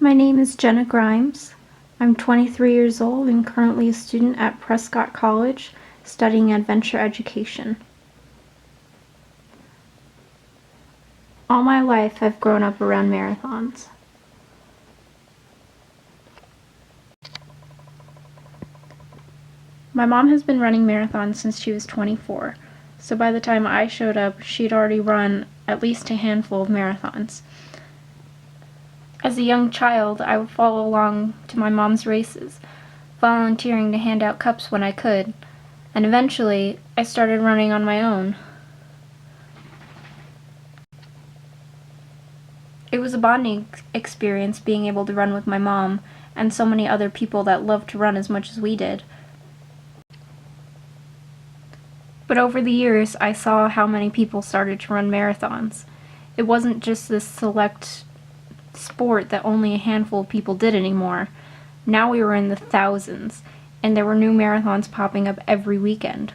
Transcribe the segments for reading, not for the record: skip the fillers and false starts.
My name is Jenna Grimes. I'm 23 years old and currently a student at Prescott College studying adventure education. All my life I've grown up around marathons. My mom has been running marathons since she was 24, so by the time I showed up, she'd already run at least a handful of marathons. As a young child, I would follow along to my mom's races, volunteering to hand out cups when I could, and eventually I started running on my own. It was a bonding experience being able to run with my mom and so many other people that loved to run as much as we did. But over the years, I saw how many people started to run marathons. It wasn't just this select sport that only a handful of people did anymore. Now we were in the thousands, and there were new marathons popping up every weekend.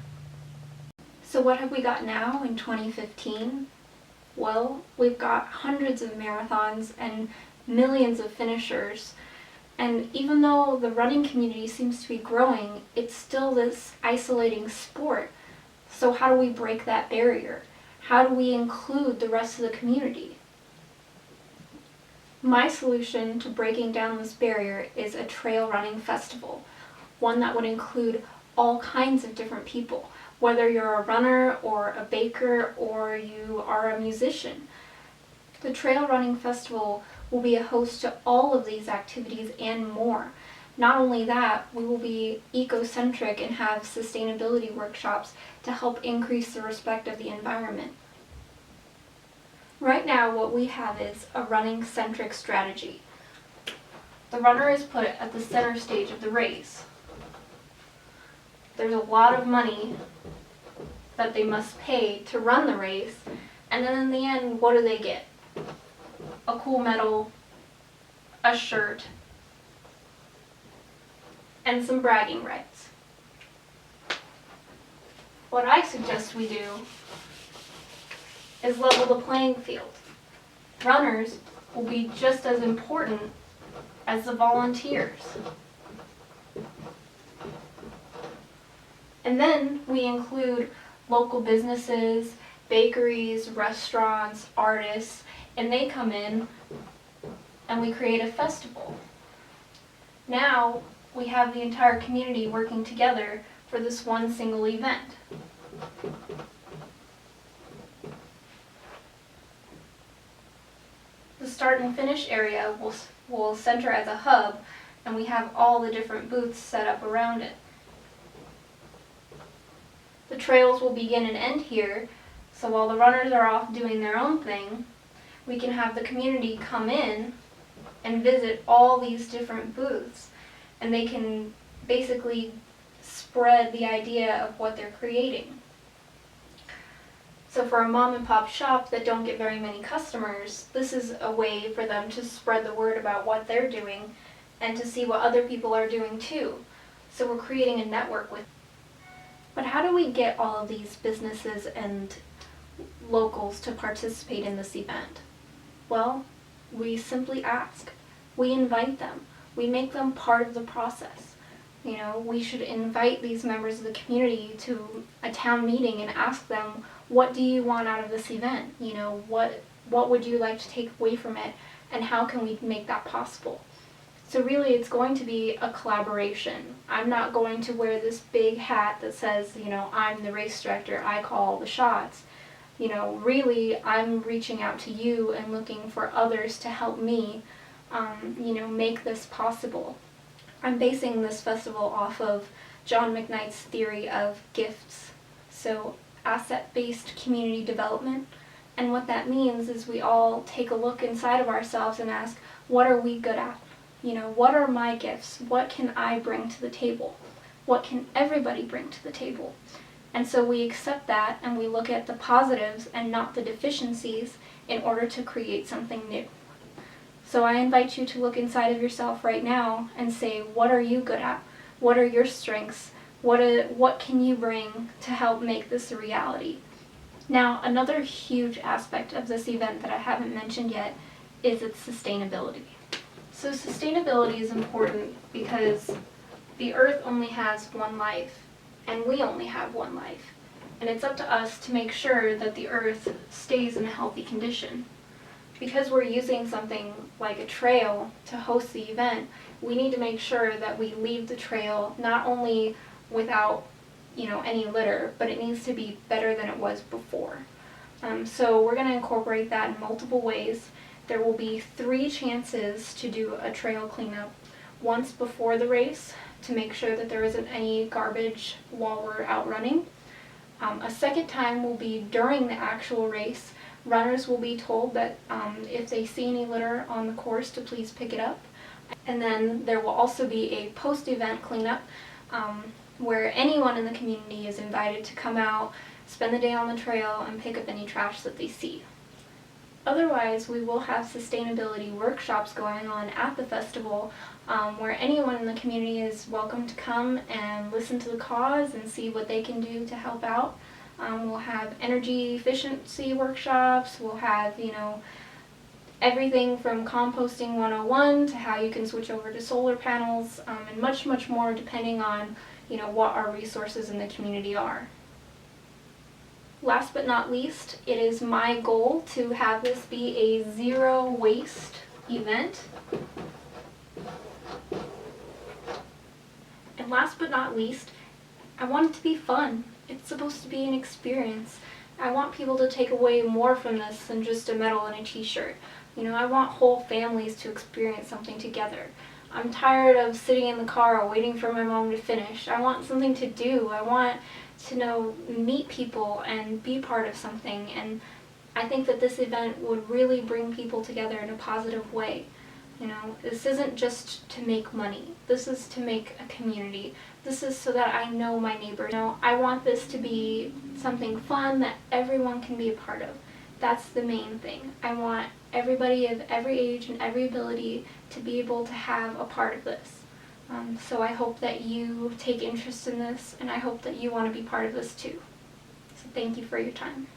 So what have we got now in 2015? Well, we've got hundreds of marathons and millions of finishers. And even though the running community seems to be growing, it's still this isolating sport. So how do we break that barrier? How do we include the rest of the community? My solution to breaking down this barrier is a trail running festival, one that would include all kinds of different people, whether you're a runner or a baker or you are a musician. The Trail Running Festival will be a host to all of these activities and more. Not only that, we will be eco-centric and have sustainability workshops to help increase the respect of the environment. Right now, what we have is a running-centric strategy. The runner is put at the center stage of the race. There's a lot of money that they must pay to run the race, and then in the end, what do they get? A cool medal, a shirt, and some bragging rights. What I suggest we do is level the playing field. Runners will be just as important as the volunteers. And then we include local businesses, bakeries, restaurants, artists, and they come in and we create a festival. Now we have the entire community working together for this one single event. The start and finish area will center as a hub, and we have all the different booths set up around it. The trails will begin and end here, so while the runners are off doing their own thing, we can have the community come in and visit all these different booths, and they can basically spread the idea of what they're creating. So for a mom and pop shop that don't get very many customers, this is a way for them to spread the word about what they're doing and to see what other people are doing too. So we're creating a network with. But how do we get all of these businesses and locals to participate in this event? Well, we simply ask. We invite them. We make them part of the process. You know, we should invite these members of the community to a town meeting and ask them, what do you want out of this event? You know, what would you like to take away from it, and how can we make that possible? So really, it's going to be a collaboration. I'm not going to wear this big hat that says, you know, I'm the race director, I call all the shots. You know, really, I'm reaching out to you and looking for others to help me, you know, make this possible. I'm basing this festival off of John McKnight's theory of gifts. So asset-based community development. And what that means is we all take a look inside of ourselves and ask, what are we good at? You know, what are my gifts? What can I bring to the table? What can everybody bring to the table? And so we accept that and we look at the positives and not the deficiencies in order to create something new. So I invite you to look inside of yourself right now and say, what are you good at? What are your strengths? What can you bring to help make this a reality? Now, another huge aspect of this event that I haven't mentioned yet is its sustainability. So sustainability is important because the Earth only has one life, and we only have one life. And it's up to us to make sure that the Earth stays in a healthy condition. Because we're using something like a trail to host the event, we need to make sure that we leave the trail not only without, any litter, but it needs to be better than it was before. So we're going to incorporate that in multiple ways. There will be 3 chances to do a trail cleanup. Once before the race to make sure that there isn't any garbage while we're out running. A second time will be during the actual race. Runners will be told that if they see any litter on the course to please pick it up. And then there will also be a post-event cleanup where anyone in the community is invited to come out, spend the day on the trail, and pick up any trash that they see. Otherwise, we will have sustainability workshops going on at the festival where anyone in the community is welcome to come and listen to the cause and see what they can do to help out. We'll have energy efficiency workshops, we'll have, everything from composting 101 to how you can switch over to solar panels, and much, much more depending on, what our resources in the community are. Last but not least, it is my goal to have this be a zero waste event. And last but not least, I want it to be fun. It's supposed to be an experience. I want people to take away more from this than just a medal and a t-shirt. I want whole families to experience something together. I'm tired of sitting in the car waiting for my mom to finish. I want something to do. I want to meet people and be part of something, and I think that this event would really bring people together in a positive way. This isn't just to make money. This is to make a community. This is so that I know my neighbors. I want this to be something fun that everyone can be a part of. That's the main thing. I want everybody of every age and every ability to be able to have a part of this. So I hope that you take interest in this, and I hope that you want to be part of this too. So thank you for your time.